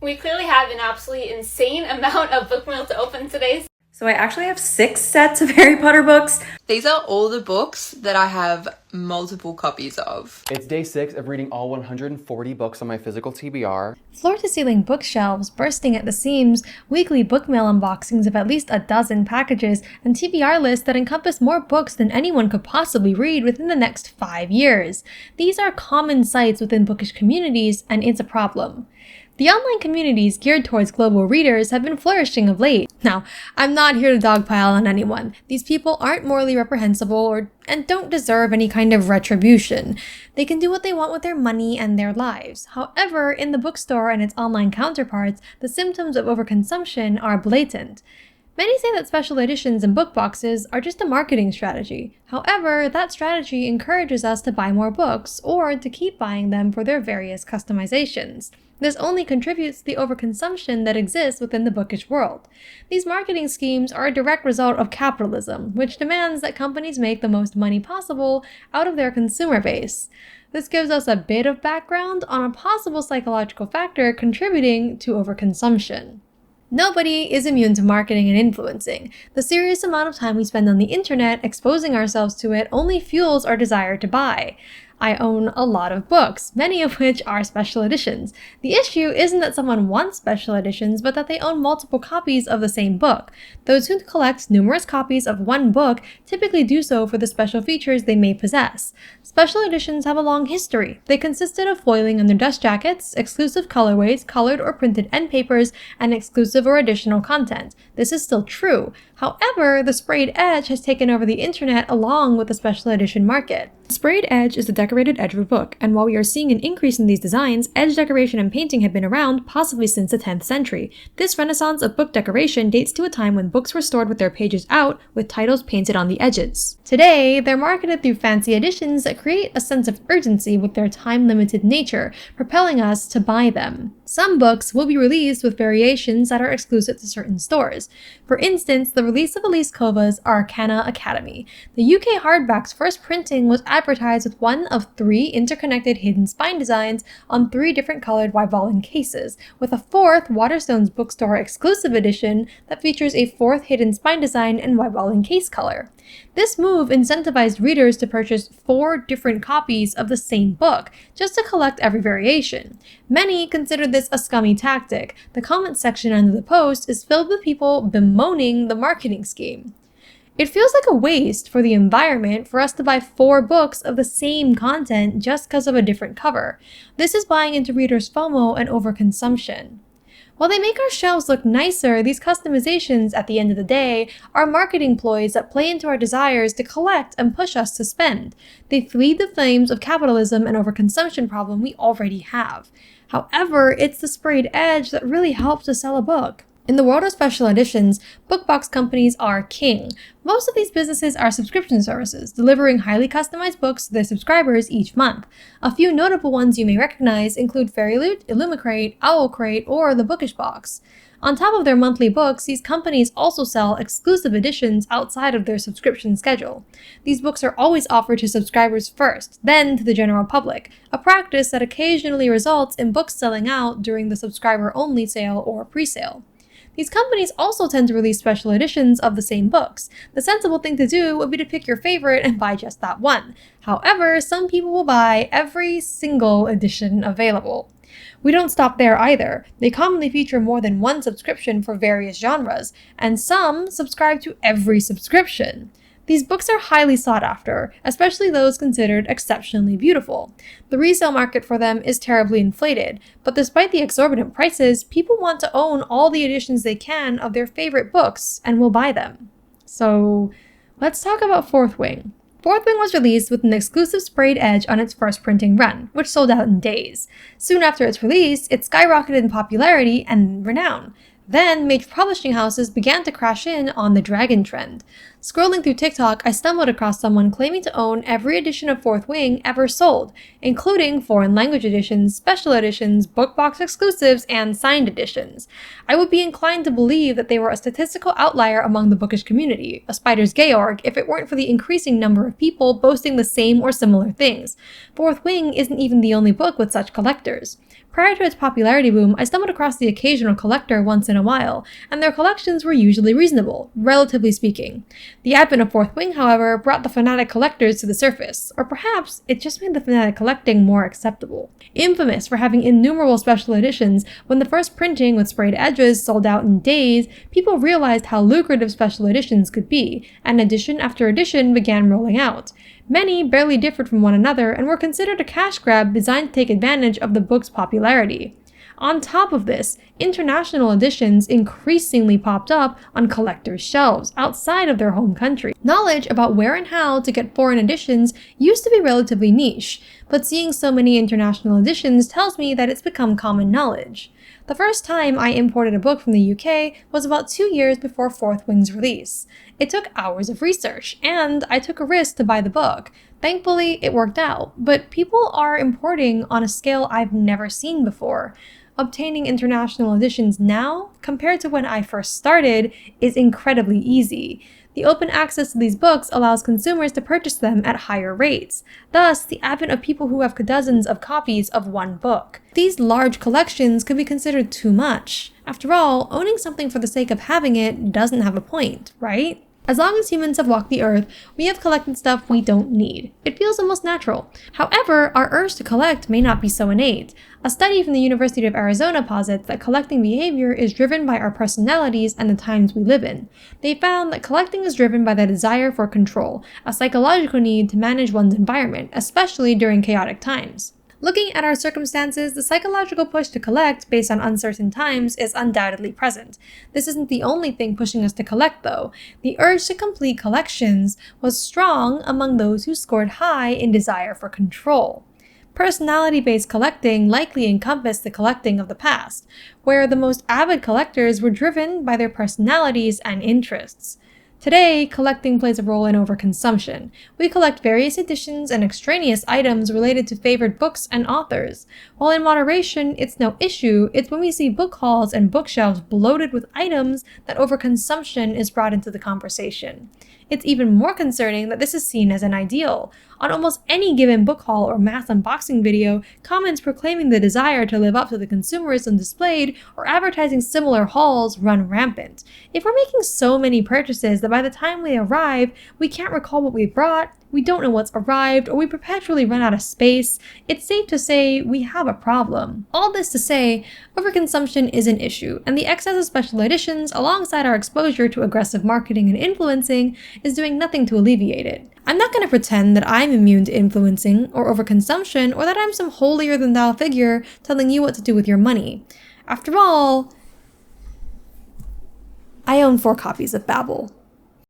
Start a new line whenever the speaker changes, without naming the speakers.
We clearly have an absolutely insane amount of book mail to open today.
So I actually have 6 sets of Harry Potter books.
These are all the books that I have multiple copies of.
It's day 6 of reading all 140 books on my physical TBR.
Floor-to-ceiling bookshelves bursting at the seams, weekly book mail unboxings of at least a dozen packages, and TBR lists that encompass more books than anyone could possibly read within the next 5 years. These are common sights within bookish communities, and it's a problem. The online communities geared towards global readers have been flourishing of late. Now, I'm not here to dogpile on anyone. These people aren't morally reprehensible and don't deserve any kind of retribution. They can do what they want with their money and their lives. However, in the bookstore and its online counterparts, the symptoms of overconsumption are blatant. Many say that special editions and book boxes are just a marketing strategy. However, that strategy encourages us to buy more books or to keep buying them for their various customizations. This only contributes to the overconsumption that exists within the bookish world. These marketing schemes are a direct result of capitalism, which demands that companies make the most money possible out of their consumer base. This gives us a bit of background on a possible psychological factor contributing to overconsumption. Nobody is immune to marketing and influencing. The serious amount of time we spend on the internet exposing ourselves to it only fuels our desire to buy. I own a lot of books, many of which are special editions. The issue isn't that someone wants special editions, but that they own multiple copies of the same book. Those who collect numerous copies of one book typically do so for the special features they may possess. Special editions have a long history. They consisted of foiling on their dust jackets, exclusive colorways, colored or printed end papers, and exclusive or additional content. This is still true. However, the sprayed edge has taken over the internet along with the special edition market. The sprayed edge is the decorated edge of a book, and while we are seeing an increase in these designs, edge decoration and painting have been around possibly since the 10th century. This renaissance of book decoration dates to a time when books were stored with their pages out, with titles painted on the edges. Today, they're marketed through fancy editions that create a sense of urgency with their time-limited nature, propelling us to buy them. Some books will be released with variations that are exclusive to certain stores. For instance, the release of Elise Kova's Arcana Academy. The UK hardback's first printing was advertised with one of 3 interconnected hidden spine designs on 3 different colored Wyvallon cases, with a 4th Waterstones bookstore exclusive edition that features a 4th hidden spine design and Wyvallon case color. This move incentivized readers to purchase 4 different copies of the same book, just to collect every variation. Many consider this a scummy tactic. The comment section under the post is filled with people bemoaning the marketing scheme. It feels like a waste for the environment for us to buy 4 books of the same content just because of a different cover. This is buying into readers' FOMO and overconsumption. While they make our shelves look nicer, these customizations, at the end of the day, are marketing ploys that play into our desires to collect and push us to spend. They feed the flames of capitalism and overconsumption problem we already have. However, it's the sprayed edge that really helps to sell a book. In the world of special editions, book box companies are king. Most of these businesses are subscription services, delivering highly customized books to their subscribers each month. A few notable ones you may recognize include FairyLoot, Illumicrate, Owlcrate, or the Bookish Box. On top of their monthly books, these companies also sell exclusive editions outside of their subscription schedule. These books are always offered to subscribers first, then to the general public, a practice that occasionally results in books selling out during the subscriber-only sale or pre-sale. These companies also tend to release special editions of the same books. The sensible thing to do would be to pick your favorite and buy just that one. However, some people will buy every single edition available. We don't stop there either. They commonly feature more than one subscription for various genres, and some subscribe to every subscription. These books are highly sought after, especially those considered exceptionally beautiful. The resale market for them is terribly inflated, but despite the exorbitant prices, people want to own all the editions they can of their favorite books and will buy them. So, let's talk about Fourth Wing. Fourth Wing was released with an exclusive sprayed edge on its first printing run, which sold out in days. Soon after its release, it skyrocketed in popularity and renown. Then, major publishing houses began to crash in on the dragon trend. Scrolling through TikTok, I stumbled across someone claiming to own every edition of Fourth Wing ever sold, including foreign language editions, special editions, book box exclusives, and signed editions. I would be inclined to believe that they were a statistical outlier among the bookish community, a Spider's Georg, if it weren't for the increasing number of people boasting the same or similar things. Fourth Wing isn't even the only book with such collectors. Prior to its popularity boom, I stumbled across the occasional collector once in a while, and their collections were usually reasonable, relatively speaking. The advent of Fourth Wing, however, brought the fanatic collectors to the surface, or perhaps it just made the fanatic collecting more acceptable. Infamous for having innumerable special editions, when the first printing with sprayed edges sold out in days, people realized how lucrative special editions could be, and edition after edition began rolling out. Many barely differed from one another and were considered a cash grab designed to take advantage of the book's popularity. On top of this, international editions increasingly popped up on collectors' shelves outside of their home country. Knowledge about where and how to get foreign editions used to be relatively niche, but seeing so many international editions tells me that it's become common knowledge. The first time I imported a book from the UK was about 2 years before Fourth Wing's release. It took hours of research, and I took a risk to buy the book. Thankfully, it worked out, but people are importing on a scale I've never seen before. Obtaining international editions now, compared to when I first started, is incredibly easy. The open access to these books allows consumers to purchase them at higher rates, thus the advent of people who have dozens of copies of one book. These large collections could be considered too much. After all, owning something for the sake of having it doesn't have a point, right? As long as humans have walked the earth, we have collected stuff we don't need. It feels almost natural. However, our urge to collect may not be so innate. A study from the University of Arizona posits that collecting behavior is driven by our personalities and the times we live in. They found that collecting is driven by the desire for control, a psychological need to manage one's environment, especially during chaotic times. Looking at our circumstances, the psychological push to collect based on uncertain times is undoubtedly present. This isn't the only thing pushing us to collect, though. The urge to complete collections was strong among those who scored high in desire for control. Personality-based collecting likely encompassed the collecting of the past, where the most avid collectors were driven by their personalities and interests. Today, collecting plays a role in overconsumption. We collect various editions and extraneous items related to favored books and authors. While in moderation, it's no issue, it's when we see book hauls and bookshelves bloated with items that overconsumption is brought into the conversation. It's even more concerning that this is seen as an ideal. On almost any given book haul or mass unboxing video, comments proclaiming the desire to live up to the consumerism displayed or advertising similar hauls run rampant. If we're making so many purchases that by the time we arrive, we can't recall what we brought, we don't know what's arrived, or we perpetually run out of space, it's safe to say we have a problem. All this to say, overconsumption is an issue, and the excess of special editions, alongside our exposure to aggressive marketing and influencing, is doing nothing to alleviate it. I'm not going to pretend that I'm immune to influencing or overconsumption, or that I'm some holier-than-thou figure telling you what to do with your money. After all, I own 4 copies of Babel.